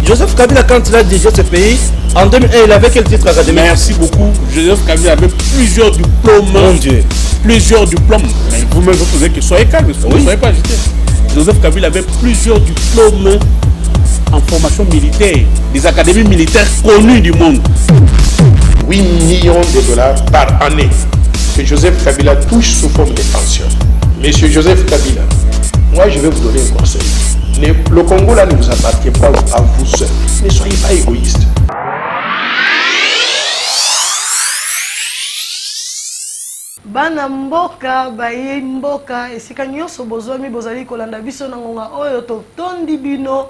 Joseph Kabila, quand il a dirigé ce pays, en 2001, il avait quel titre académique? Merci beaucoup. Joseph Kabila avait plusieurs diplômes. Mon Dieu. Plusieurs diplômes. Mais vous-même, vous posez que soyez calme, ne soyez pas agité. Joseph Kabila avait plusieurs diplômes en formation militaire, des académies militaires connues du monde. 8 millions de dollars par année que Joseph Kabila touche sous forme de pension. Monsieur Joseph Kabila, moi je vais vous donner un conseil. Le Congo là ne vous appartient pas à vous seul. Ne soyez pas égoïste. Bana mboka baye mboka esika nyonso bozwami bozali kolanda biso na ngonga oyo totondi bino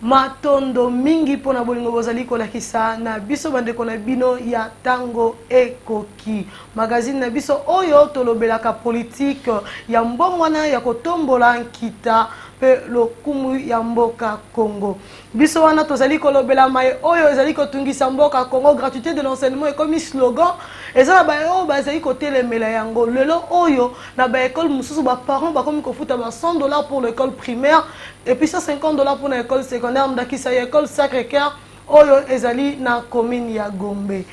matondo mingi pona bolingo bozali kolakisa na biso bandeko na bino ya tango ekoki magazine na biso oyo tolobelaka politique ya mbongwana ya kotombola nkita pe lokumu ya mboka Congo. Biso wana tozali kolobela mai oyo ezali kotungisa mboka Congo, gratuité de l'enseignement et comme slogan ezala ba oyo bazali kotelemela yango lelo oyo na ba école mususu ba parents ba komi kofuta ba $100 pour l'école primaire et puis $150 pour l'école secondaire ndakisa ya école Sacré-Cœur oyo ezali na commune ya Gombe.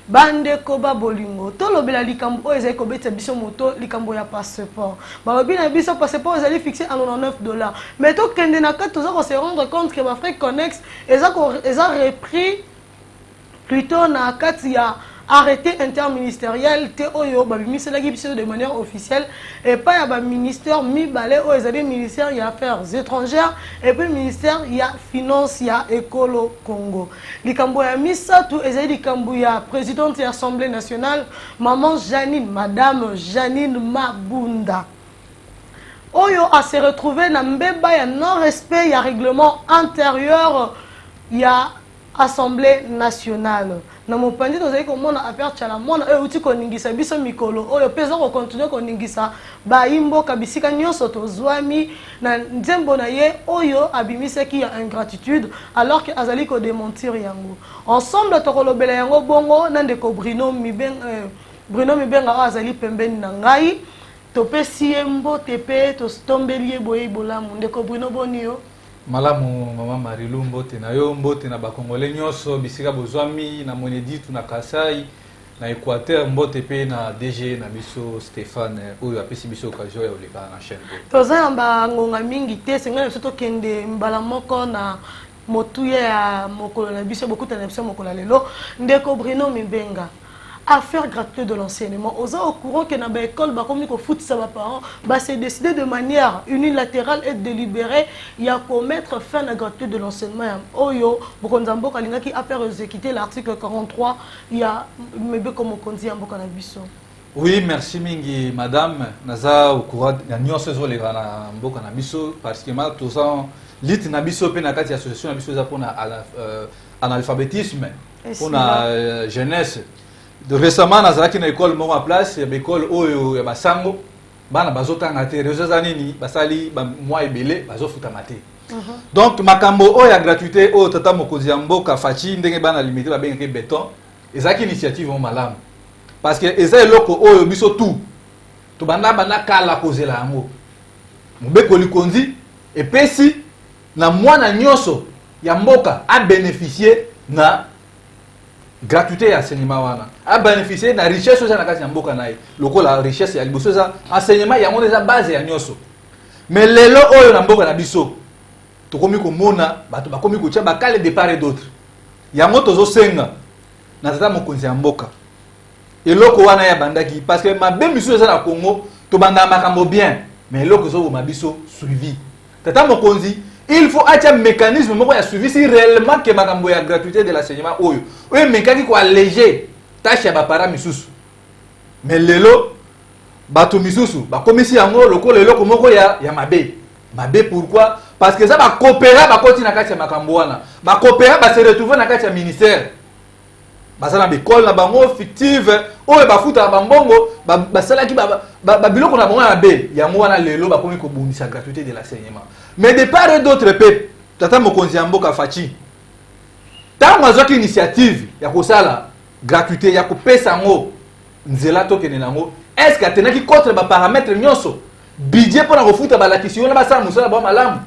Bande koba bolingo tolobela likambo ezali kobeta biso moto likambo ya passeport balobi na biso passeport ezali fixé à $99 mais to kende na kati toza ko se rendre compte que ba frais connexes eza repris plutôt na kati ya arrêté interministériel te oyo babimiselaki biso de manière officielle et pas ya ba ministère mibale oyo ezali ministère ya affaires étrangères et puis ministère ya finance ya ekolo Congo. Likambo ya misatu ezali likambo ya présidente de l'Assemblée nationale madame Janine Mabunda oyo a se retrouvé na mbeba ya non respect ya règlement intérieur ya Assemblée nationale. Na mopandi tozali komona affaire tchala mona oyo uti koningisa biso mikolo oyo peza ko continuer koningisa ba imboka bisika nyonso tozwami na nzembo na ye oyo abimisaki ya ingratitude alors que azali ko démentir yango. Ensemble tokolobela yango bongo na ndeko Bruno Mibenga azali pembeni na ngai topesi yembo tepe to stombeli boye bolamu ndeko Bruno bonio. Malamu mama Marilu mbote na yo mbote na bakongole nyonso bisika bozwami na Moneditu na Kasai na Équateur mbote pe na DG na biso Stéphane oyo apesi biso occasion ya oleka na chaîne. Toza ba ngonga mingi te senga biso to kende mbala moko na motuye ya mokolo na biso bokuta na biso mokolo lelo ndeko Bruno Mibenga. Affaire gratuite de l'enseignement. Aux au courant que dans l'école, comme il fout ça, parents, c'est décidé de manière unilatérale et délibérée, il y a pour mettre fin à la gratuité de l'enseignement. Oyo, Bokonzambo Kalinga qui a fait exécuter l'article 43, il y a Mebe comme on dit en Bokanabiso. Oui, merci mingi madame. Naza au courant il y a nuances sur les Bokanabiso parce que mal tous en lit nabiso pe na kati association nabiso za pour analphabétisme pour la jeunesse. Récemment, dans une école, mon place, il y a une école où il y a Basango, bana bazotanga te, réseaux nini, basali, moi et belé, bazofutamate. Donc, makambo o ya gratuité, o tata mokozi ambo kafachi, ndenge bana limité, ba benga béton, et ça qui initiative on malam. Parce que eza eloko o biso tout, to banda kala kozela yango. Mobeko likonzi, et pesi na mwana nyonso ya mboka a bénéficier na gratuité ya enseignement wana a bénéficier na richesse oza na kati ya mboka naye loko la richesse ya liboso za enseignement yango eza base ya nyonso mais lelo oyo na mboka na biso tokomi komona bato bakomi kotia bakale de part et d'autre yango tozo senga na tata mokonzi ya mboka eloko wana ya bandaki parce que mabe miso eza na Congo to banda makambo bien mais eloko zo mabiso suivi tata mokonzi il faut un mécanisme moko ya suivi si réellement que makambo ya gratuité de l'enseignement oyo oyo mekaki ko alléger tâche ya ba para misusu mais lelo bato misusu ba komisi yango loko lelo ko moko ya mabe pourquoi parce que ça ba coopérer ba koti na kati ya makambo wana ba coopérer ba se retrouver na kati ya ministère basala bikole na bango fictive oyo bafuta ba mbongo basalaki ba biloko na bango ya be yango wana lelo ba komi ko bundisa gratuité de l'enseignement. Mais de part et d'autre peuples, tata mokonzi ya mboka fachi. Tango azoki initiative ya kosala gratuité ya kopesa ngo nzela tokene nango, est-ce que atenaki contre ba paramètres nyonso budget pour na kofuta ba lakisi ona basala musala ba malamu?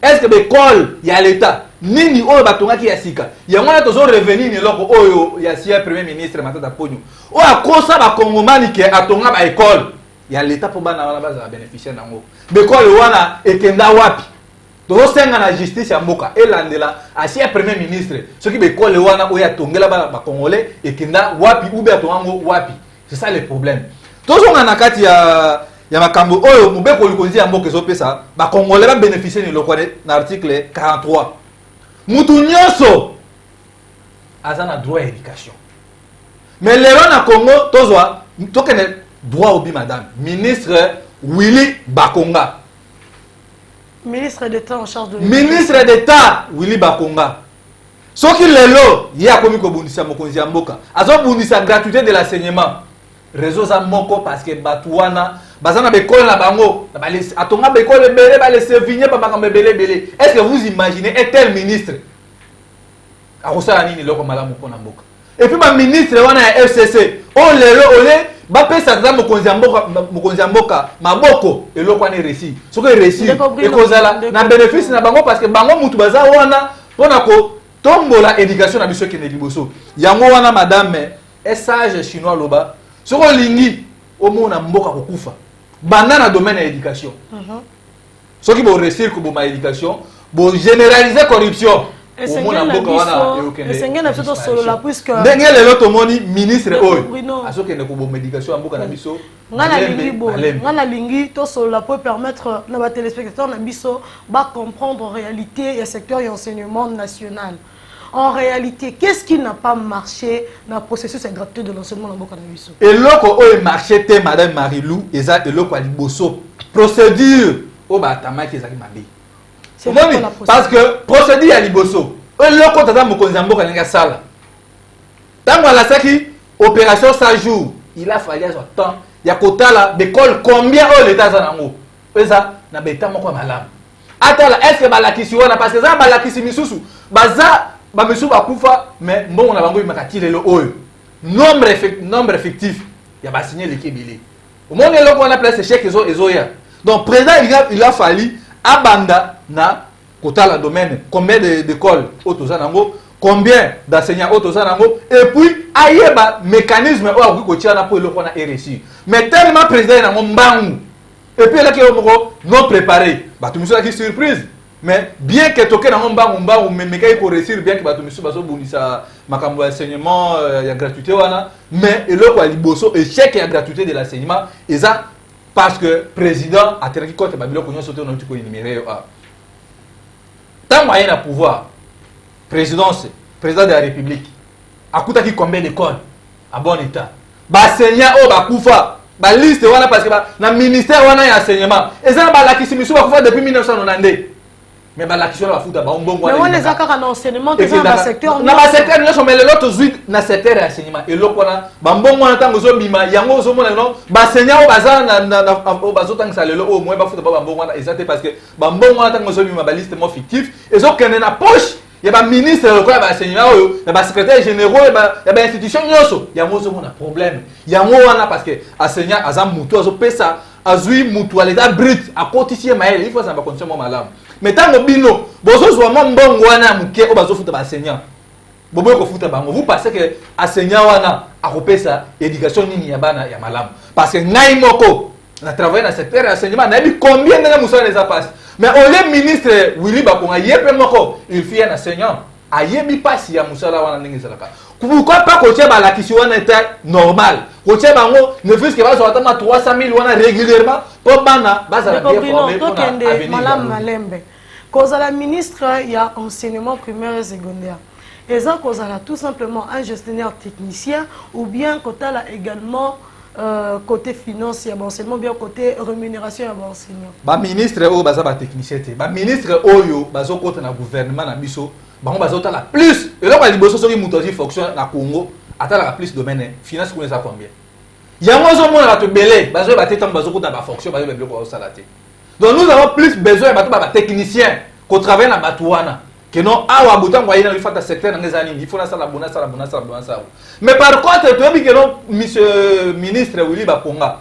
est-ce que l'école il y a l'état nini oyo batonga ki yasika yango na tozo revenir ni loko oyo ya sia premier ministre Matata Ponyo o akosa ba kongomani ke atonga ba école ya l'état pour bana wana baza bénéficiaire nango l'école wana ekenda wapi tozo senga na justice ya mboka elandela asia premier ministre soki l'école wana oyo atongela ba congolais ekenda wapi ou bien atonga wapi c'est ça le problème tozo ngana kati ya makambo oyo mobeko likonzi ya mboka ezopesa ba congolais ba bénéficier ni loko na article 43 mutu nyonso aza na droit à éducation mais lelo na Congo tozwa tokene droit obi madame ministre Willy Bakonga ministre d'État en charge de ministre d'État Willy Bakonga soki lelo ye akomi kobundisa mokonzi ya mboka azobundisa gratuité de l'enseignement réseau za moko parce que batuana bazana bekole na bango atonga bekole belé ba laisser vigner ba makambe belé est-ce que vous imaginez un tel ministre akosala nini loko malamu pona mboka et puis ba ministre wana ya FCC o lelo ole ba pesa za mokonzi ya mboka maboko eloko wana réussi soki réussi ekozala na bénéfice na bango parce que bango mutu baza wana pona ko tombola éducation na biso kene liboso yango wana madame un sage chinois loba soko lingi omona mboka kokufa banda na domaine ya éducation soki bo réussir ko boma éducation bo généraliser corruption omona mboka wana esengena biso tosolola puisque ndenge lelo tomoni ministre oyo azokende ko boma éducation ya mboka na biso ngana lingi tosolola pour permettre na ba téléspectateurs na biso ba comprendre en réalité le secteur et enseignement national. En réalité, qu'est-ce qui n'a pas marché dans le processus de gratuité de l'enseignement dans le Bokanabiso? Et l'autre qui a marché, Madame Marilou, et ça, et l'autre qui a dit procédure, au batama qui est mabé. Parce que procédure à Liboso, et l'autre qui a dit Mokonzambo qui a dit sala. Tant que la saki opération 100 jours, il a fallu avoir temps. Il y a quota là, d'école combien l'État a nango. Et ça, n'a pas été mon malam. Attends, est-ce que balakisi wana parce que ça balakisi misusu, baza ba monsieur bakufa mais bon na bango imakati lelo oyo nombre effectif ya ba signer l'équilibre au monde loko on a place chèque ezoya donc président il a fallu abanda na kotala domaine combien d'écoles autozanango combien d'enseignants autozanango et puis ayeba mécanisme o akoki kotia na po loko na RSI mais tellement président na mbangu et puis là qui non préparé ba tout monsieur qui surprise. Mais bien que toke na mba ou mais kay ko réussir bien que bato misu baso bonisa makambo enseignement ya gratuité wana mais eloko ali boso échec ya gratuité de l'enseignement et ça parce que président a teraki compte ba biloko nyonso te on tiko énumérer tant moyen à pouvoir président de la République akutaki combien d'écoles à bon état ba enseignant o ba kufa ba liste wana parce que na ministère wana ya enseignement et ça ba la kisimisu ba kufa depuis 1990. Mais la question la fouta ba mbongo mais on les a quand enseignement dans le secteur na ba secteur nyonso mais l'autre suite na secteur enseignement et loko na ba mbongo na tango zo bima yango zo mona non ba enseignant o baza na o bazo tangisa lelo o mo ba fouta ba mbongo na exacté parce que ba mbongo na tango zo bima ba liste mo fictif et zo kene na poche ya ba ministre loko ya ba enseignant oyo ya ba secrétaire généraux ya ba institution nyonso yango zo mona problème yango wana parce que enseignant azam mutu azo pesa azui mutu à l'état brut à cotiser maël il faut ça ba condition mo malamu. Mais tant que bino, bozo zwa mbongo wana muke o bazo futa ba enseignant. Bobo ko futa bango. Vous pensez que enseignant wana akopesa éducation nini ya bana ya malamu. Parce que ngai moko na travailler dans secteur enseignement na bi combien de musala les a passé. Mais au lieu ministre Willy Bakonga yepe moko, il fait un enseignant. Ayebi pasi ya musala wana ndenge salaka. Pourquoi pas ko tia ba la question wana était normal. Ko tia bango ne fût-ce que ba zo atama 300 000 wana régulièrement pour bana bazala bien formé pour avenir. Madame Malembe. Cause à la ministre, il y a enseignement primaire et secondaire. Et ça, cause à la tout simplement un gestionnaire technicien ou bien côté là également côté financier, enseignement bien côté rémunération et enseignant. Ba ministre o baza ba technicien te. Ba ministre oyo bazo côté na gouvernement na biso, bango bazo ta la plus. Et là ba liboso soki mutozi fonction na Congo, ata la plus domaine finance connaît ça combien. Yango zo mona ba to belé, bazo ba tetam bazo côté ba fonction, bazo ba biloko salate. Donc nous avons plus besoin de techniciens qu'on travaille dans Batouana. Que non, awa bouton moyen il faut ta secteur dans les années, il faut la salle bonne salle. Mais par contre, tu as dit que non, monsieur ministre Willy Bakonga.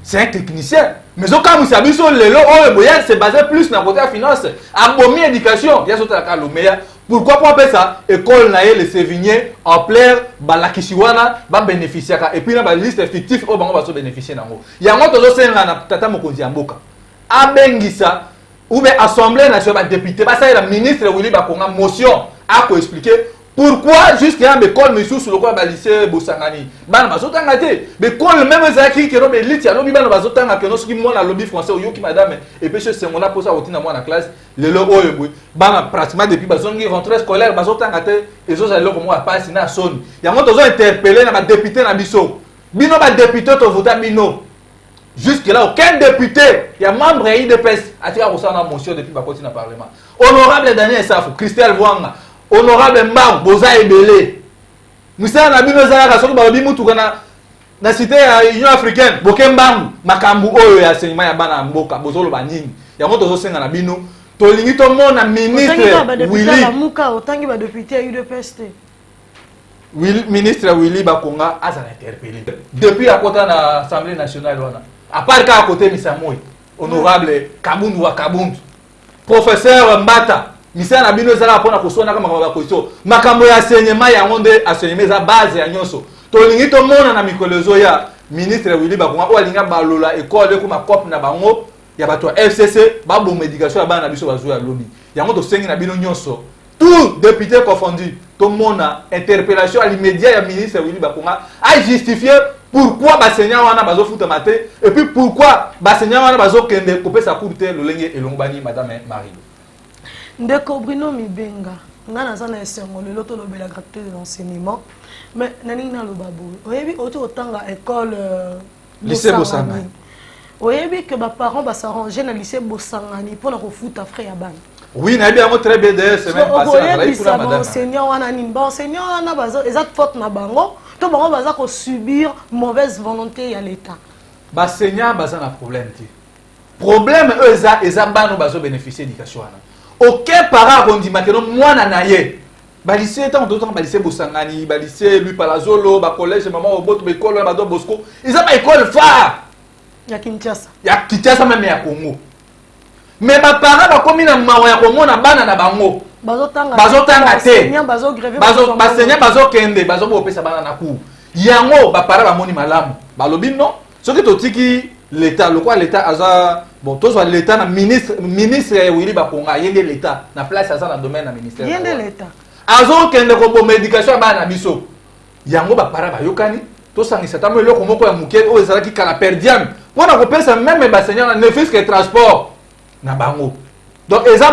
c'est un technicien. Mais au cas où ça biso lelo oh boya c'est basé plus dans côté finance, abomi éducation, ya sota ka lomeya. Pourquoi pas faire ça école naé les Sévigné en plein balakisiwana ba bénéficier et puis na ba liste fictif au bango ba so bénéficier nango. Ya ngo tozo senga na tata mokonzi mboka. Abengisa ou bien assemblée nationale député ba ça la ministre Willy Bakonga motion a ko expliquer pourquoi jusqu'à l'école mais sous le quoi ba lycée Bosangani bana bazotanga te l'école même ezaki que robe elite ya lobi bana bazotanga que no soki mona lobby français oyoki madame et puis c'est mon aposa otina moi na classe le lo oyo boy bana pratiquement depuis bazongi rentrée scolaire bazotanga te ezo aller comme moi passe na son ya ngo tozo interpeller na ba député na biso bino ba député to vota bino jusque là aucun député ya membre ya IDPS a tika kosana motion depuis ba continue na parlement honorable Daniel Safou Christelle Vwanga honorable Mbang boza ebele musana na bino zaka soki ba bimutuka na cité ya Union africaine boke Mbang makambu oyo ya enseignement ya bana mboka bozolo ba nini yango tozo senga na bino tolingi to mona ministre Willy muka otangi ba député ya UDPS te ministre Willy Bakonga azala interpellé depuis à côté na assemblée nationale wana à part ka à côté Misamoy honorable Kabundu wa Kabundu professeur Mbata misana na bino ezala pona kosona kama ba question makambo ya enseignement ya ngonde enseignement za base ya nyonso tolingi to mona na mikolezo ya ministre Willy Bakonga o alinga balola école ko makop na bango ya bato FCC ba bo médication ya bana biso bazo ya lobby yango to sengi na bino nyonso tout député confondu to mona interpellation à l'immédiat ya ministre Willy Bakonga a justifié pourquoi basenya wana bazo futa maté et puis pourquoi basenya wana bazo kende couper sa courte lolenge elongbani madame Marie Ndeko Bruno Mibenga, nga naza na esengo lelo to lobela gratuité de l'enseignement, mais nani na lobabo. Oyebi auto otanga école lycée Bosangani. Oyebi que ba parents ba s'arranger na lycée Bosangani pour na refuta frère ya bana. Oui, na bien très bien de semaine passée na oyebi pour la madame. Enseignant wana ni ba enseignant wana baza exact faute na bango, to bango baza ko subir mauvaise volonté ya l'état. Ba enseignant baza na problème ti. Problème eux eza bano bazo bénéficier d'éducation wana. Aucun parent rondima que non mwana na ye ba lycée tant d'autant ba lycée Bosangani ba lycée lui Palazolo ba collège maman Oboto ba école ba do Bosco ils ont ba école phare Ya Kinshasa même ya Congo mais ba parent ba komi na mawa ya komona bana na bango bazotanga te basenya bazokende bazobopesa bana na cour yango ba parent ba moni malamu ba lobi non soki totiki l'état le quoi l'état aza bon tous l'état na ministre Willy Bakonga yende l'état na place aza na domaine na ministère yende l'état azo kende ko bo médication ba na biso yango ba para ba yokani to sangisa ta melo ko moko ya muke o ezala ki kala perdiam pona ko pesa même ba seigneur na ne fisque transport na bango donc eza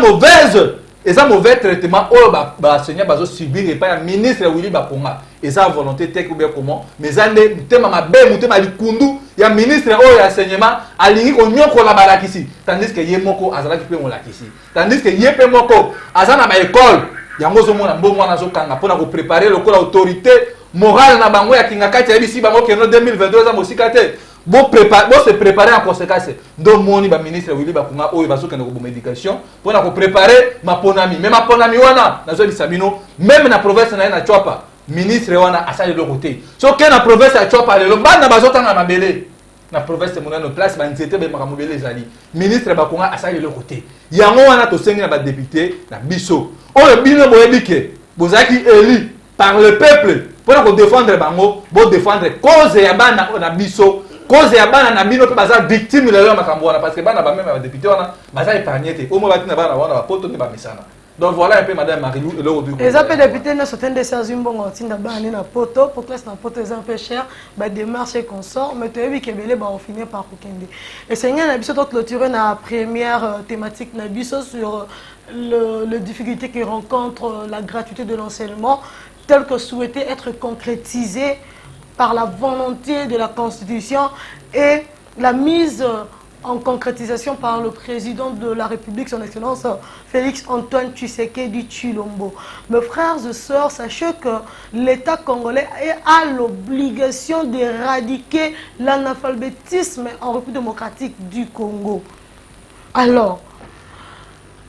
mauvais traitement o ba seigneur bazo subir et pas ministre Willy Bakonga eza volonté tek ou bien comment mais ande mutema mabe mutema likundu ya ministre o ya enseignement alingi ko nyoko la balakisi tandis que ye moko azala ki pe mo lakisi tandis que ye pe moko azana ba école yango zo mona mbongo na zo kanga pona ko préparer le ko autorité morale na bango ya kinga kati ya bisi bango keno 2022 za mosika te bo se préparer en conséquence ndo moni ba ministre Willy Bakonga oyo baso kende ko bo médication pona ko préparer maponami même maponami wana na zo bisabino même na province na na Chwapa ministre wana asali le côté so que na province ya Chwapa le banda bazotanga mabele na province monano place ba nzete be makamobele ezali ministre Bakonga asali le côté yango wana to sengi na ba député na biso oyo bino boyebike bozaki élu par le peuple pour défendre bango bo défendre cause ya bana na biso cause ya bana na bino pe baza victime lelo makambo wana parce que bana ba même ba député wana baza épargné te au moins batina bana wana ba poto te ba misana. Donc voilà un peu madame Marilou et l'autre. Les appels députés ne sont des services bon tinda bana na poto pour classe na poto est un peu cher ba démarche et consort mais tu as vu que belé ba on finir par kokende. Et seigneur na biso to clôturer na première thématique na biso sur les difficultés que rencontre la gratuité de l'enseignement tel que souhaité être concrétisé par la volonté de la Constitution et la mise en concrétisation par le président de la République, son Excellence Félix Antoine Tshisekedi Tshilombo. Mes frères et sœurs, sachez que l'État congolais a l'obligation d'éradiquer l'analphabétisme en République démocratique du Congo. Alors,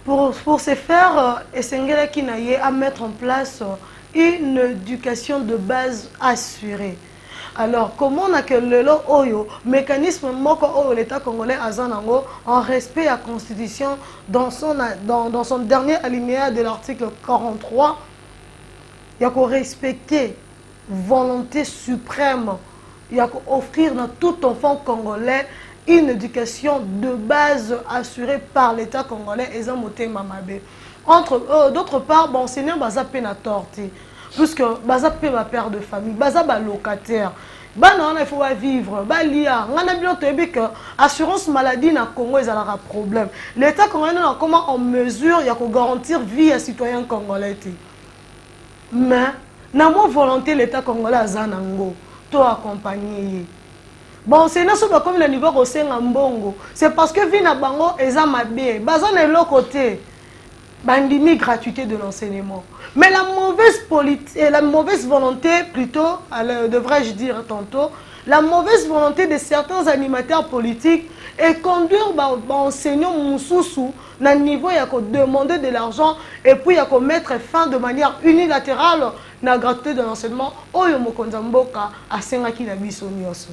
pour ce faire, Essengela Kinaye à mettre en place une éducation de base assurée. Alors, comment on a que le oyo, mécanisme moko oyo l'État congolais azanango en respect à la Constitution dans son dernier alinéa de l'article 43, il y a qu'à respecter volonté suprême, il y a qu'à offrir à tout enfant congolais une éducation de base assurée par l'État congolais et Zamote Mamabe. D'autre part, bon, enseignant baza pena torti. Puisque baza pe ma père de famille, baza ba locataire. Bana il faut vivre, ba lia, ngana bien tebi que assurance maladie na Congo ils ont un problème. L'État congolais n'a comment en mesure y a qu'on garantir vie à citoyens congolais. Mais na mo volonté l'État congolais azanango to accompagner. Bon, c'est na so ba comme le niveau au mbongo. C'est parce que vie na bango eza mabe, baza na l'autre côté. Bandimi gratuité de l'enseignement. Mais la mauvaise volonté, plutôt, devrais-je dire tantôt, la mauvaise volonté de certains animateurs politiques est conduire enseignants Moussoussou dans le niveau, il y a qu'à demander de l'argent et puis il y a qu'à mettre fin de manière unilatérale à la gratuité de l'enseignement. Oyo mokonzamboka a sengaki na biso nyoso.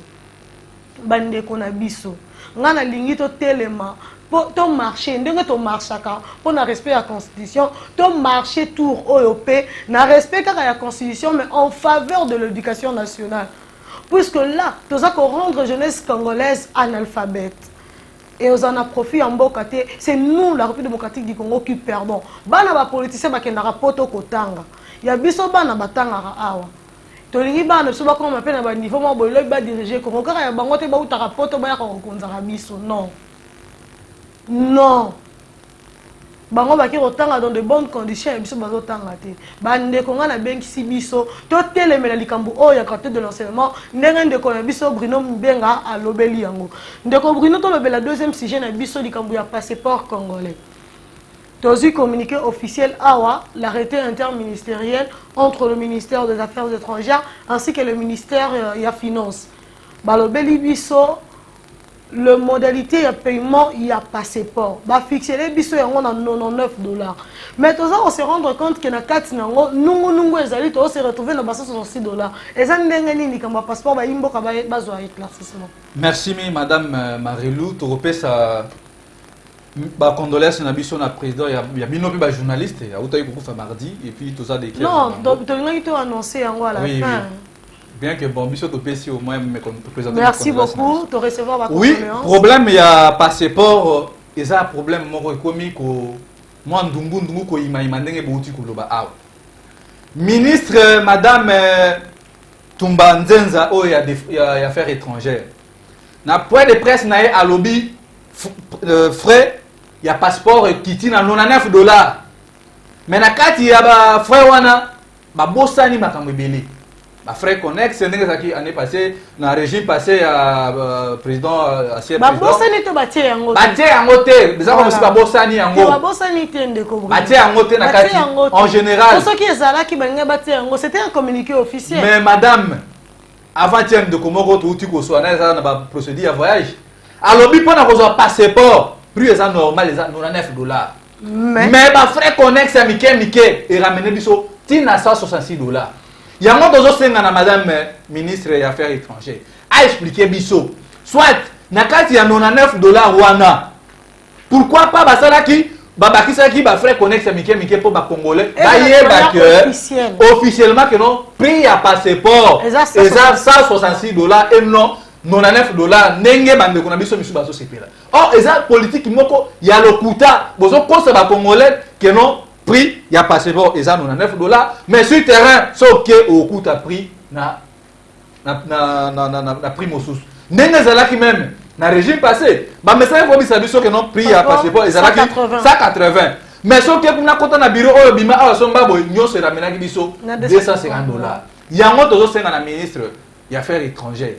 Bande kona biso. Ngana lingito telema. Pour ton marché, ton marché pour na respect à la Constitution, ton marché tour OEP, na respect à la Constitution, mais en faveur de l'éducation nationale. Puisque là, tu as rendre jeunesse congolaise analphabète. Et on en a profité en Bokate, c'est nous, la République démocratique du Congo, qui perdons. Bana ba politicien ba kena rapoto kotanga. Ya biso bana batanga awa. Tolingi bana biso ba comme appelle na ba niveau mo boy ba diriger Congo kaka ya bango te ba uta rapoto ba ya ko konzara biso non. Non. Bango baki rotanga dans de bonnes conditions et biso bazo tanga te. Bande konga na benki si biso to telemela likambu oya gratuité de l'enseignement ndenge ndeko na biso Bruno Mbenga a lobeli yango. Ndeko Bruno to lobela deuxième sujet na biso likambu ya passeport congolais. Tozi communiqué officiel awa l'arrêté interministériel entre le ministère des Affaires étrangères ainsi que le ministère ya finance. Balobeli biso le modalité de paiement, il y a passeport. Bah fixer les bisous à $99. Mais tout ça, on se rend compte que na 4 nango, nous ezali to se retrouver na basa $66. Et ça ndengeni ni kamba passeport ba imbo ka ba zo éclaircissement. Merci madame Marilou, to repé ça ba condoléances na biso na président ya bino pe ba journaliste, ya uta ko fa mardi et puis tout ça des non, donc tu l'as annoncé en à la fin. Oui. Bien que bon, biso to pesi au moins me présenter. Merci beaucoup, te recevoir ma oui, problème il y a passeport, il y a un problème moko ekomi ko moi ndungu ko ima ndenge bouti ko loba awa. Ministre madame Tumba Nzenza o ya affaires étrangères. Na point de presse na à lobby frais il y a passeport qui tient à $99. Mais na kati ya ba frais wana ba bosani makambo ebele. Ma frère Connex, c'est l'année passée, dans le régime passé à président ancien président. Babosani to batie yango. Batie yango te, déjà comme si babosani yango. Babosani te ndeko. Batie yango te na kati. En général. Pour ceux qui ezala ki banga batie yango, c'était un communiqué officiel. Mais madame, avant-hier de Komoro to uti ko so na za na ba procédure à voyage. Alors bi pona ko zo passeport, prix est normal les $99. Mais ma frère Connex Mike et ramener biso tina $166. Il y a un autre chose na madame ministre des Affaires étrangères a expliqué biso soit nakati ya $99 wana pourquoi pas basalaki babakisaki ba frère connecte mike pour ba congolais ba yeba que officiellement que non prix à passeport et ça $166 et non $99 ndenge bande ko na biso misu baso sepela or eza politique moko ya lokuta bozo kosa ba congolais que non prix, il y a passeport, et ça, $99. Mais sur le terrain, c'est OK, au coût à prix, na prix Moussous. N'est-ce pas qui même, dans le régime passé, mais ça, il faut dire que non, prix à passeport, et ça, 180. Mais ce que vous avez compté dans le bureau, il y a $250. Il y a un autre ministre des Affaires étrangères.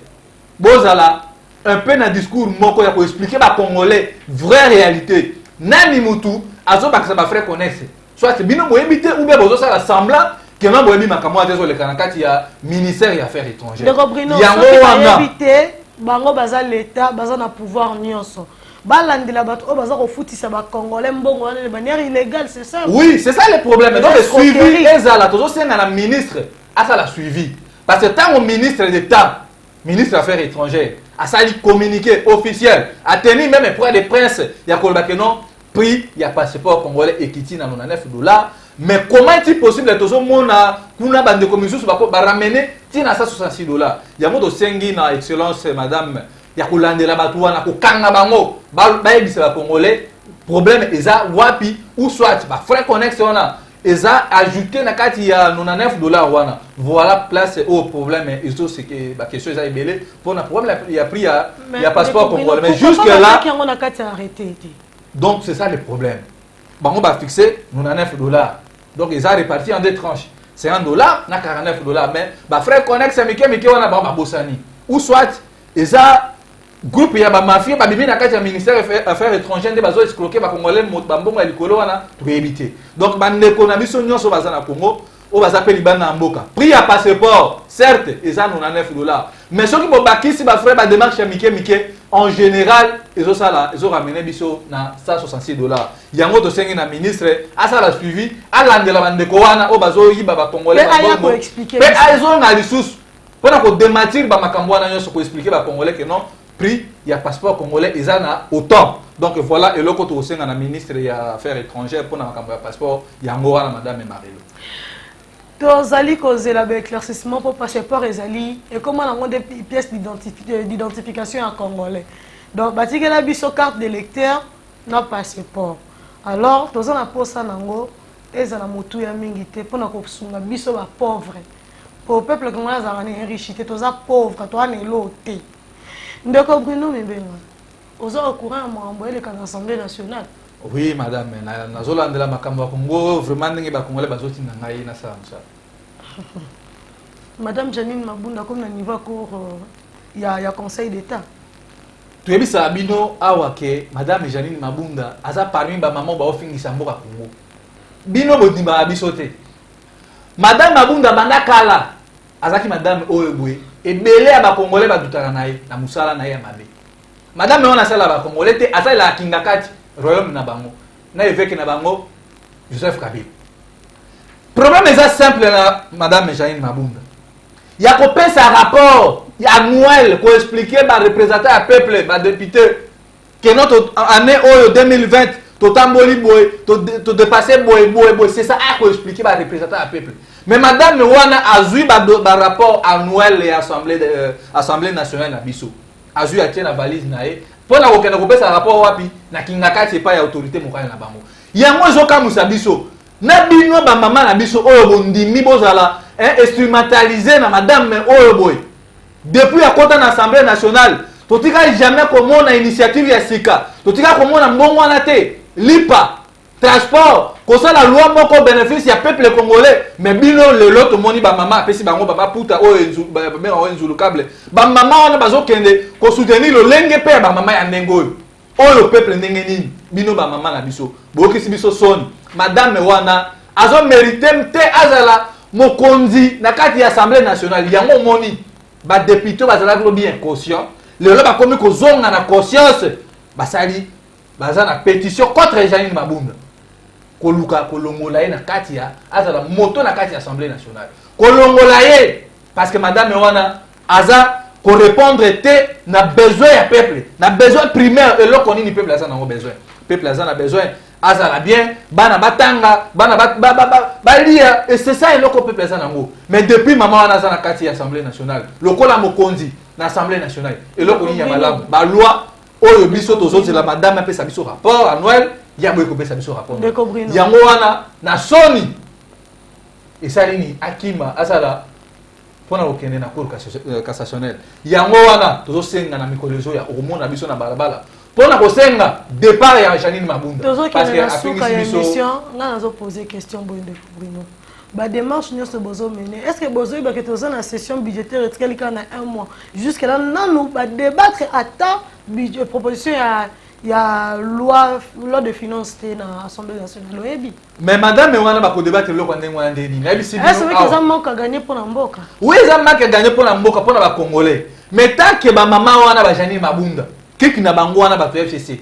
Bozala, un peu dans le discours, il faut expliquer aux Congolais, vraie réalité. Nani Moutou, azo bakisa ba frère connaisse. Soit c'est bino moyebité ou bien bozo ça semblant que non boyebi makamwa tezo le kanakati ya ministère des Affaires étrangères. Yango wana éviter bango baza l'état baza na pouvoir nyonso. Balandela bato o baza ko futisa ba congolais mbongo de manière illégale, c'est ça. Oui, c'est ça le problème. Donc le suivi ezala tozo senga na ministre a ça la suivi. Parce que tant au ministre d'état ministre des Affaires étrangères, a sali communiqué officiel, a tenu même près des princes, il y a que non, prix, il y a passeport congolais et qui tient à $99. Mais comment est-il possible que tout le monde kuna bande commission va ramener tina ça $66? Il y a moto sengi na excellence madame, il y a kolandela batuana ko kanga bango, ba yebisa ba congolais, problème eza wapi ou soit ba frais connexion na eza ajouté na kati ya $99 wana. Voilà place au problème et tout c'est que ba question eza ebelé pour na problème il y a pris il y a passeport congolais mais jusque là qui on a kati arrêté. Donc c'est ça le problème. Bango va fixer $99. Donc ils ont réparti en deux tranches. $50 na $49 mais ba frère connexe mike wana ba bosani. Ou soit ils ont groupe ya ba mafia ba bibi na kati ya ministère affaires étrangères de bazo escroquer ba congolais ba mbongo ya likolo wana to éviter. Donc ba ndeko na biso nyonso baza na Congo o baza pe libana mboka. Prix ya passeport certes ils ont $99 mais ceux qui bo bakisi ba frère ba démarche mike en général ils ont ramené biso na $166. Yango to sengi na ministre asa la suivi alandela bandeko wana o bazo yiba ba congolais ba mbongo. Expliquer. Mais ils ont na lisusu pona ko démentir ba makambo wana nyonso ko expliquer ba congolais que non prix il y a passeport congolais ils en a autant. Donc voilà et loko to senga na ministre ya affaires étrangères pour na makambo ya passeport yango wana madame Marilo. Tozali kozela ba éclaircissement pour passeport ezali et comment on a des pièces d'identification en congolais. Donc batikela biso carte d'électeur na passeport. Alors tozana posa nango ezana motu ya mingi te pona ko sunga biso ba pauvre. Pour peuple congolais za rani enrichité toza pauvre to ana loté. Ndeko Bruno Mibenga. Ozo au courant à moi le l'Assemblée nationale. Oui madame na zolanda la makambo ya Congo vraiment ndenge ba congolais bazoti na ngai na ça. Madame Janine Mabunda comme na niveau cour il y a conseil d'état. Tu es bisa bino awake madame Janine Mabunda aza parmi ba maman ba ofingisa mboka Congo. Bino bodimba bisote. Madame Mabunda bandakala azaki madame oyebwe ebele ya ba congolais badutaka naye na musala na ye mabe. Madame wana sala ba congolais te asala la kingakati royaume na bango na évêque na bango Joseph Kabila. Problème est simple na madame Janine Mabunda. Il y a qu'on pense un rapport annuel pour expliquer par représentant à peuple, par député que notre année 2020 to tamboli boy to dépasser boy c'est ça à quoi expliquer par représentant à peuple. Mais madame wana azui ba rapport annuel et assemblée nationale na biso. Azui a tient la valise nae pour na kokena kopesa rapport wapi na kingakati pa ya autorité mokale na bango. Yango ezoka musabiso na bino ba mama na biso oyo bondimi bozala instrumentalisé na madame oyo boy. Depuis à côté de l'Assemblée nationale, tu n'as jamais comment initiative ya sika, tu n'as comment na mbongo wana te, lipa, transport, comme ça la loi moko bénéfice ya peuple congolais, mais bino le lot moni ba mama pesi bango ba puta o enzulu câble, ba mama wana bazo kende ko soutenir le lenge pe ba mama ya ndengo o le peuple ndenge nini, bino ba mama na biso, bokisi biso son, madame wana azo mériter te azala mokonzi na kati ya Assemblée nationale yango moni ba député bazala bien conscient le lo ba komi ko zonga na conscience basali baza na pétition contre Janine Mabunda koluka kolongola ye na kati ya azala moto na kati ya Assemblée nationale kolongola ye parce que madame wana aza ko répondre te na besoin ya peuple na besoin primaire et lo konini peuple aza na besoin peuple aza na besoin azala bien bana batanga bana balia et c'est ça eloko peuple aza nango mais depuis maman wana aza na kati ya Assemblée nationale lokola mokonzi na Assemblée nationale eloko nini ya malamu ba loi oyo biso tozoti la madame apesa biso rapport annuel ya boye ko pesa biso rapport yango wana na soni esalini akima azala pona okende na cour cassationnelle yango wana tozosenga na mikolezo ya omona biso na balabala pona kosenga départ ya Janine Mabunda parce que afingisi émission nga nazo poser question boye de Bruno ba démarche nyonso bozo mener est-ce que bozo ba que tozo na session budgétaire etkeli na un mois jusque là nanu ba débattre ata budget proposition ya loi de finances na Assemblée nationale oyebi mais madame wana ba ko débattre loko ndenge wana ndeni na bisi est-ce que ça manque à gagner pour la mboka oui ça manque à gagner pour la mboka pour ba congolais mais tant que ba maman wana ba Janine Mabunda kiki na bango wana ba FCC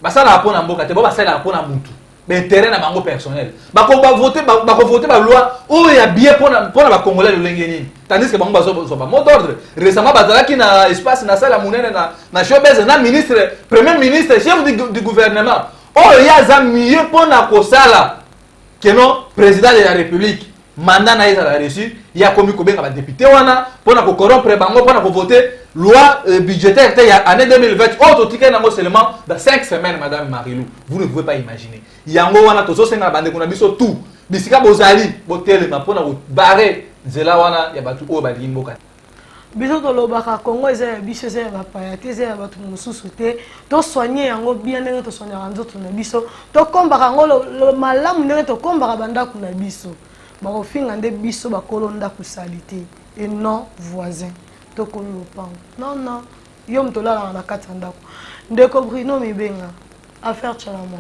basala pona mboka te bo basala pona mutu intérêt na bango personnel bako ba voter ba loi o ya bien pour ba congolais le lengeni tandis que bango bazo ba mot d'ordre récemment bazalaki na espace na sala munene na showbiz na ministre premier ministre chef du gouvernement o ya za mieux pour na ko sala que non président de la république mandat na ezala reçu ya komi ko benga ba député wana pour na ko corrompre bango pour na ko voter loi budgétaire il y a année 2020 autre ticket nango seulement dans 5 semaines madame Marilou vous ne pouvez pas imaginer yango wana tozo senga bande kuna biso tout bisika bozali botel ma pona barrer nzela wana ya batu o balingi mboka biso tolobaka Congo eza ya biso eza ya bapaya te eza ya batu mosusu te to soigner yango bien ndenge to soignera nzoto na biso to kombaka yango lo malamu ndenge to kombaka bandako na biso bakofinga nde biso bakolo ndako sali te et non voisin to komi lopango non yo mtolala na kati ya ndako ndeko Bruno Mibenga affaire Chalamon.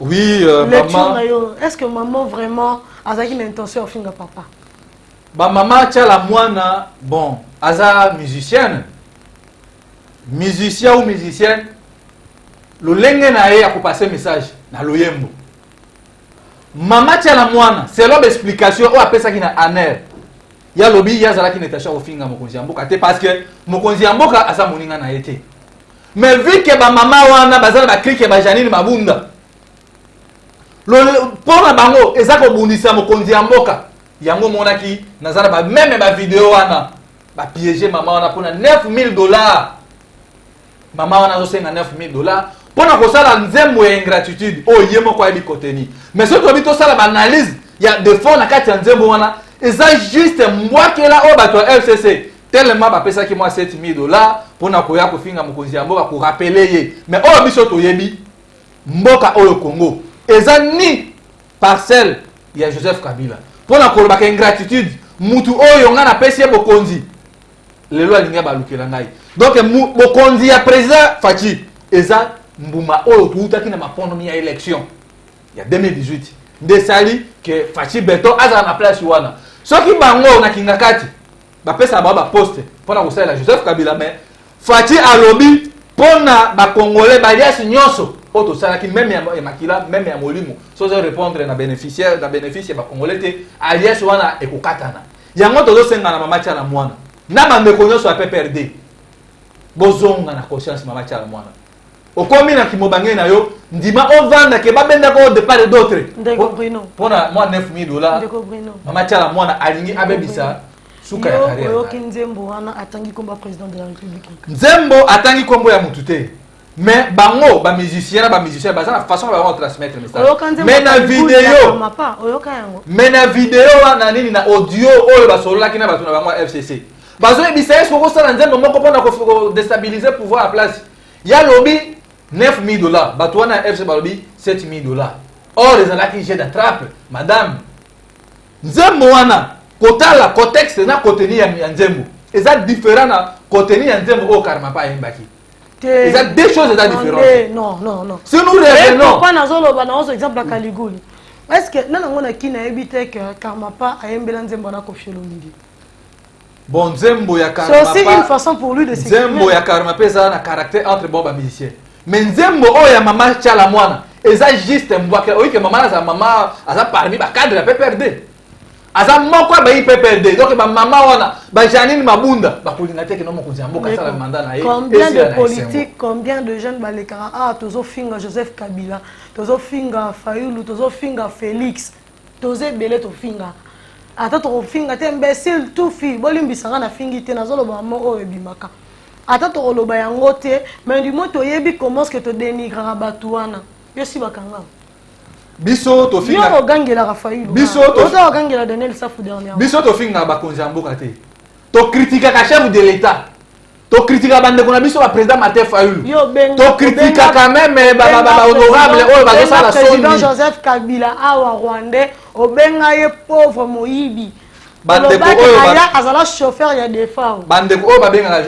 Oui, maman. Est-ce que maman vraiment a une intention de faire papa? Bah maman Chalamon, bon, aza musicienne, musicien ou musicienne, le lenge na ye a passer message na loyembo. Maman Chalamon, c'est l'homme explication ou appelle ça qui na aner. Ya lobi ya zala qui n'est pas ofinga mokonzi amboka te parce que mokonzi amboka asa moninga na été. Mais vu que ba maman wana bazala ba clique ba Janine Mabunda. Pour na bango ezako bundisa mokonzi amboka. Yango monaki nazala ba même ba vidéo wana ba piéger maman wana pona $9,000. Maman wana zo senga $9,000 pona ko sala nzembo ya ingratitude o yemo kwa bi koteni. Mais ce que bito sala ba analyse ya de fond na kati ya nzembo wana eza juste moi qui là au bateau FCC tellement ba pesa ki moi $7,000 pona ko ya ko finga mokonzi ya mboka ko rappeler ye mais o biso to yebi mboka oyo Congo eza ni parcelle ya Joseph Kabila pona ko ba ingratitude mutu oyo nga na pesi bokonzi lelo alinga ba lukela ngai donc bokonzi ya président Fachi eza mbuma oyo tuutaki na mapondo mi ya élection ya 2018 ndesali que Fachi Beto aza na place wana soki bango na kingakati ba pesa ba poste pona ko sala Joseph Kabila mais Fachi alobi pona ba congolais ba lias nyonso auto sala ki même ya makila même ya molimo so je répondre na bénéficiaire ba congolais te alias wana ekokatana yango tozo senga na mama cha na mwana na bandeko nyonso ya PPRD bozonga na conscience mama cha na mwana okomi na kimobange na yo ndima ovanda ke babenda ko de part d'autres ndeko Bruno pona moi $9,000 ndeko Bruno mama cha na mwana alingi abebisa suka ya carrière yo kinzembo wana atangi komba président de la république nzembo atangi kombo ya mutute mais bango ba musicien ba ça façon ba transmettre message mais na vidéo mais na vidéo wana nini na audio oyo ba solola kina ba tuna bango FCC bazo ebisa est-ce ko sala nzembo moko pona ko déstabiliser pouvoir à place ya lobi $9,000 bato wana FCC ba lobi $7,000 or les ala qui j'ai d'attrape madame nzembo wana kotala contexte na contenu ya nzembo eza différent na contenu ya nzembo o karma pa yembaki. Il y a deux choses différentes. Non. Si nous revenons. Pas dans exemple à Caliguli. Est-ce que non on a qui n'a évité que Karmapa a embelé Nzembo na Kofi Olomide. Bon Nzembo ya Karmapa. C'est aussi une façon pour lui de s'exprimer. Nzembo ya Karmapa ça a un caractère entre bomba musicien. Mais Nzembo o ya mama Tchala mwana, eza juste mbwaka oyi que mama za mama aza parmi ba cadre ya PPRD. Aza moko ba IPPRD. Donc ba mama wana ba Janine Mabunda ba kulinga te que no mokonzi mboka sala mandat na ye. Combien de politiques, combien de jeunes balekara tozo finga Joseph Kabila, tozo finga Fayulu, tozo finga Félix, tozo belé to finga. Ata to finga te imbécile tout fi, bolimbisanga na fingi te nazolo ba mo o ebimaka. Ata to loba yango te, mais du moment to yebi comment que to dénigrer batuana. Yo si bakanga. Biso to finga. Yo ogangela Rafaïlu. Biso to ogangela Daniel Safou dernièrement. Biso to finga ba konzi mboka te. To critiquer ka chef de l'état. To critiquer bande ko na biso ba président Martin Fayulu. To critiquer quand même ba honorable o ba ça la président Joseph Kabila awa Rwandais obenga ye pauvre Moyibi. Bande ko aya azala chauffeur ya défense. Bande ko ba benga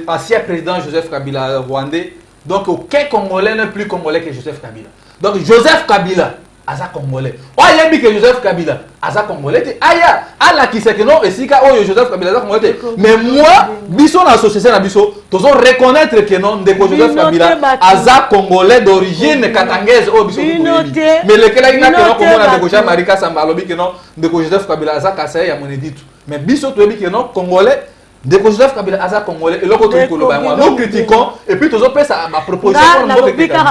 ancien président Joseph Kabila Rwandais. Donc aucun Congolais n'est plus Congolais que Joseph Kabila. Donc Joseph Kabila aza congolais. Oya bi que Joseph Kabila aza congolais. Aya ala qui sait que non esika oyo Joseph Kabila aza congolais. Mais moi biso na association na biso tozo reconnaître que non ndeko Joseph Kabila aza congolais d'origine katangaise oyo biso. Mais lequel ina que non comme on a ndeko Jean Marie Kasamba lobi que non ndeko Joseph Kabila aza kasai ya moneditu. Mais biso to bi que non congolais ndeko Joseph Kabila aza congolais et loko to koloba moi nous critiquons et puis tozo pesa ma proposition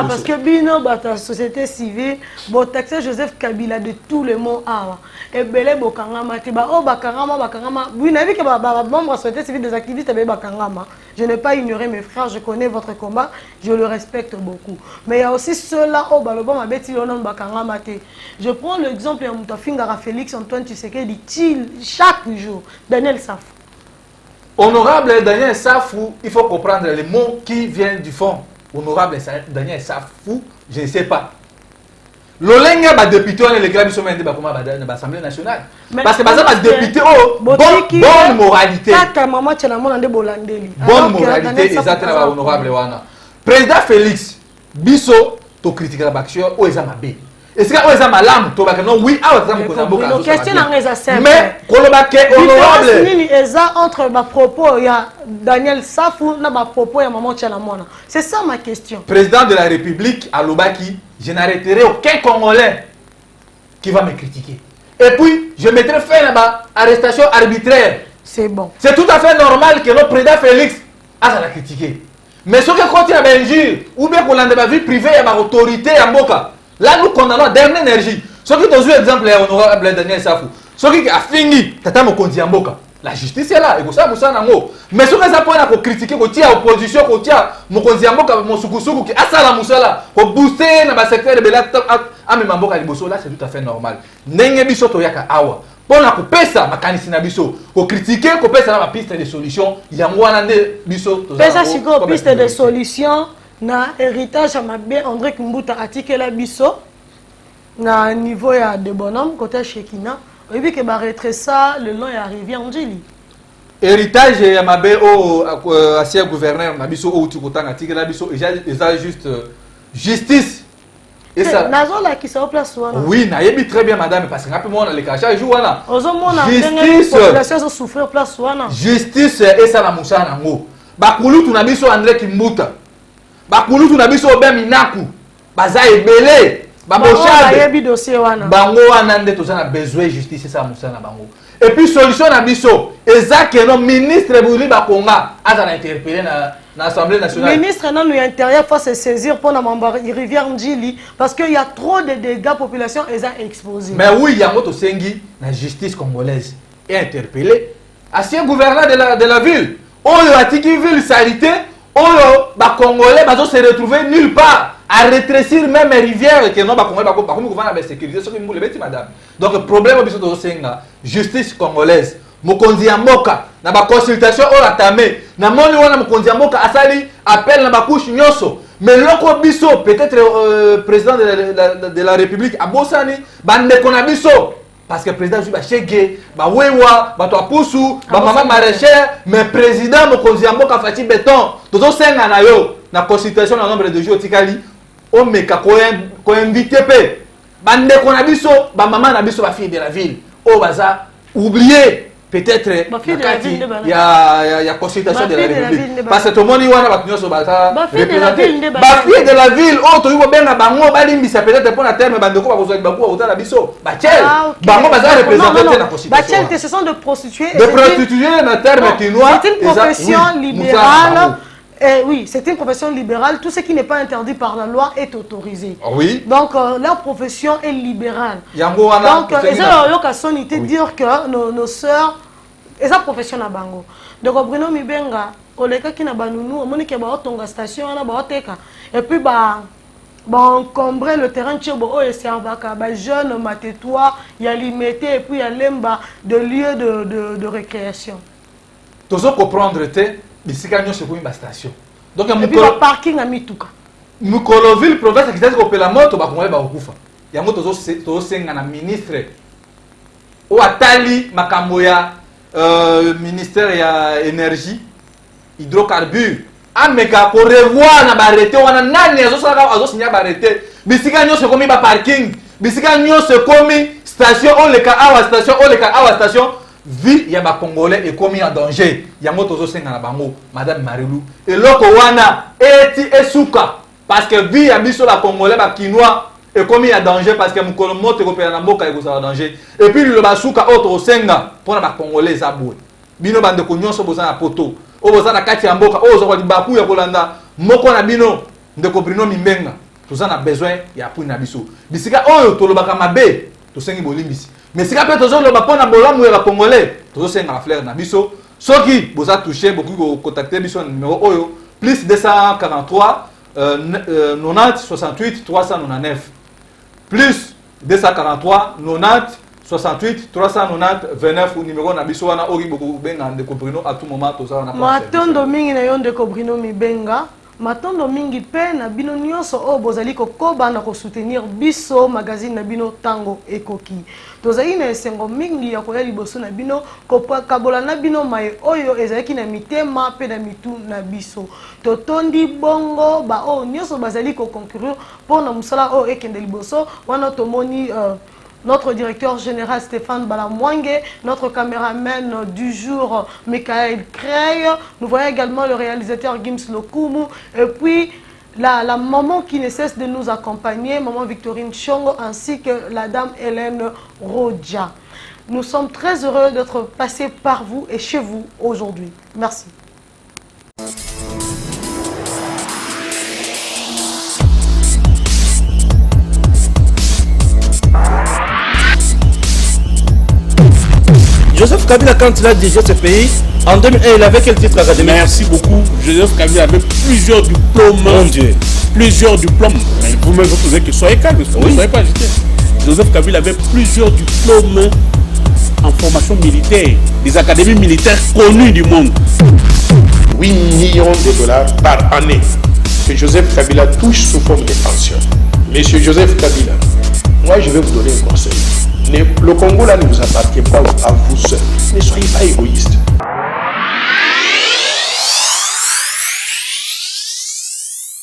parce que bino bata société civile bon taxer Joseph Kabila de tout le monde awa et belé bokangama te ba o bakangama oui na vu que ba membre société civile des activistes be bakangama je n'ai pas ignoré mes frères je connais votre combat je le respecte beaucoup mais il y a aussi ceux-là au baloba mabeti lonon bakangama te je prends l'exemple ya Mutafingara Félix Antoine Tshisekedi dit chaque jour Daniel Safou. Honorable Daniel Safou, il faut comprendre les mots qui viennent du fond. Honorable Daniel Safou, je ne sais pas. L'Olenga va député on est le grand sommet de l'Assemblée nationale. Parce que les députés bonne moralité. Bonne moralité exactement honorable wana. Président Félix Bisso to critique la action o ezamabe. Est-ce que o ezamalam to ba non oui a ezam ko zamboka. Question na ngeza simple. Mais kolobake honorable. Nini eza entre ma propos ya Daniel Safou na ma propos ya maman Tchalamona. C'est ça ma question. Président de la République à Lobaki, je n'arrêterai aucun Congolais qui va me critiquer. Et puis, je mettrai fin à ma arrestation arbitraire. C'est bon. C'est tout à fait normal que notre président Félix a la critiquer. Mais ce qui continue à injure, ou bien qu'on a de ma vie privée, à ma autorité, à Mboka, là nous condamnons dernière énergie. Ce qui est un exemple, honorable Daniel Safou, ce qui a fini, tata mo kondi à Mboka. La justice est là, et ça, vous savez, mais ce que ça peut être critiquer, qu'on tient opposition, qu'on tient mon konziamboka, mon sukusuku, qui a ça la moussala, qu'on booster dans le secteur de Bélat, à mes mamboka liboso, là c'est tout à fait normal. N'engé biso to yaka awa. Pour la couper ça, ma canisina biso, qu'on critiquer, qu'on pèse la piste de solution, il y a moi un biso. Pèse si qu'on piste de solution, na héritage à ma bien André Kumbuta article la biso, na niveau ya de bonhomme côté Shekina. Oui, que barretre ça le long est arrivé en Djili. Héritage ya mabe au ancien gouverneur Nabiso au Tukotang article Nabiso et ça juste justice et ça nazo la qui ça place wana. Oui, na yebi très bien madame parce que rapidement on a les cachets jour wana. Justice population souffrir place wana. Justice et ça la musana ngo. Bakulu tunabiso André Kimbuta. Bakulu tunabiso Beminaku. Baza ebele. Bango wana nde tozana besoin justice ça musana bango. Et puis solution na biso ezake no ministre Bouli Bakonga azana interpeller na l'Assemblée nationale. Ministre non intérieur faut se saisir pour la rivière Ndjili parce qu'il y a trop de dégâts population eza exposée. Mais oui, il y a moto sengi la justice congolaise est interpellé ancien gouverneur de la ville. Oyo atiki ville salité, oyo ba congolais bazo se retrouver nulle part. À rétrécir même les rivières que non ba Congolais ba comme gouvernement ba sécurité ce que vous le beti madame. Donc le problème biso to senga justice congolaise mokonzi ya mboka na ba consultation o atamé na moni wana mokonzi ya mboka asali appel na ba couche nyoso mais loko biso peut-être président de la République abosani bande kona biso parce que président ju ba chege ba wewa ba to apusu ba mama maraîchère mais président mokonzi ya mboka fati béton to senga na yo na consultation na nombre de jours tikali on me ko invité pe bande ko na biso ba maman na biso ba fille de la ville o baza oublier peut-être il y a consultation de la République parce que tout le monde wana ba tunyo so baza représenter ba fille de la ville o to yuko benga bango ba limbisa peut-être pour na terme bande ko ba kozwa ba ko na biso ba tiel bango baza représenter na consultation ba tiel ce sont de prostituées na terme quinois c'est une profession libérale. Oui, c'est une profession libérale. Tout ce qui n'est pas interdit par la loi est autorisé. Oui. Donc, leur profession est libérale. Donc, ils ont l'occasion de dire que nos sœurs, ils ont profession à Bango. Donc, Bruno Mibenga, Oleka qui n'a pas nous, on a une station, on a et puis, encombrer le terrain de Tchèbo, et c'est un jeune, matétois, il y a limité, et puis il y a l'emba de lieux de récréation. Tu dois comprendre, bisika nyonso ko imba station. Donc il y a parking à Mituka. Mukoloville province qui t'a ko pela moto ba ko ba okufa. Ya moto to senga na ministre o atali makambo ya ministère ya énergie hydrocarbures ameka ko revoir na barrêté wana nani azo signer barrêté bisika nyonso ko mi ba parking bisika nyonso komi station oleka awa station vie ya ba congolais ekomi en danger yango tozosenga na bango madame Marilou eloko wana eti esuka parce que vie ya biso la congolais ba kinois ekomi en danger parce que mukolo moto ekopela na mboka ekozala danger et puis le basuka autre senga pona ba congolais zabwe bino bande ko nyonso bozana poto o bozana kati ya mboka o zokwa libaku ya kolanda moko na bino ndeko Bruno Mimbenga tozana besoin ya apui na biso bisika oyo tolobaka mabe tosengi bolimbisi mais sika pe tozoloba pona bolamu ya ba congolais tozosenga la fleur na biso soki boza toucher beaucoup ko contacter biso numéro oyo plus 243 90 68 399 plus 243 90 68 390 29 au numéro na biso wana oki boko benga ndeko Bruno à tout moment tozala na matondo mingi na yo ndeko Bruno Mibenga matondo mingi pe na bino nyonso o bozali kokoba na ko soutenir biso magazine na bino tango ekoki tozali na esengo mingi ya koya liboso na bino kabola na bino mai oyo ezalaki na mitema pe na mitu na biso totondi bongo ba o nyonso bazali ko concourir pour na musala o ekende liboso wana tomoni notre directeur général Stéphane Balamwange, notre caméraman du jour Michael Krey, nous voyons également le réalisateur Gims Lokumu, et puis la maman qui ne cesse de nous accompagner, maman Victorine Chongo, ainsi que la dame Hélène Rodja. Nous sommes très heureux d'être passés par vous et chez vous aujourd'hui. Merci. Joseph Kabila, quand il a dirigé ce pays, en 2001, il avait quel titre académique? Merci beaucoup. Joseph Kabila avait plusieurs diplômes. Mon Dieu. Plusieurs diplômes. Mais vous-même, vous posez que soyez calme, ne soyez pas agité. Joseph Kabila avait plusieurs diplômes en formation militaire, des académies militaires connues du monde. 8 millions de dollars par année que Joseph Kabila touche sous forme de pension. Monsieur Joseph Kabila, moi je vais vous donner un conseil. Le Congo là ne vous appartient pas à vous seul. Ne soyez pas égoïste.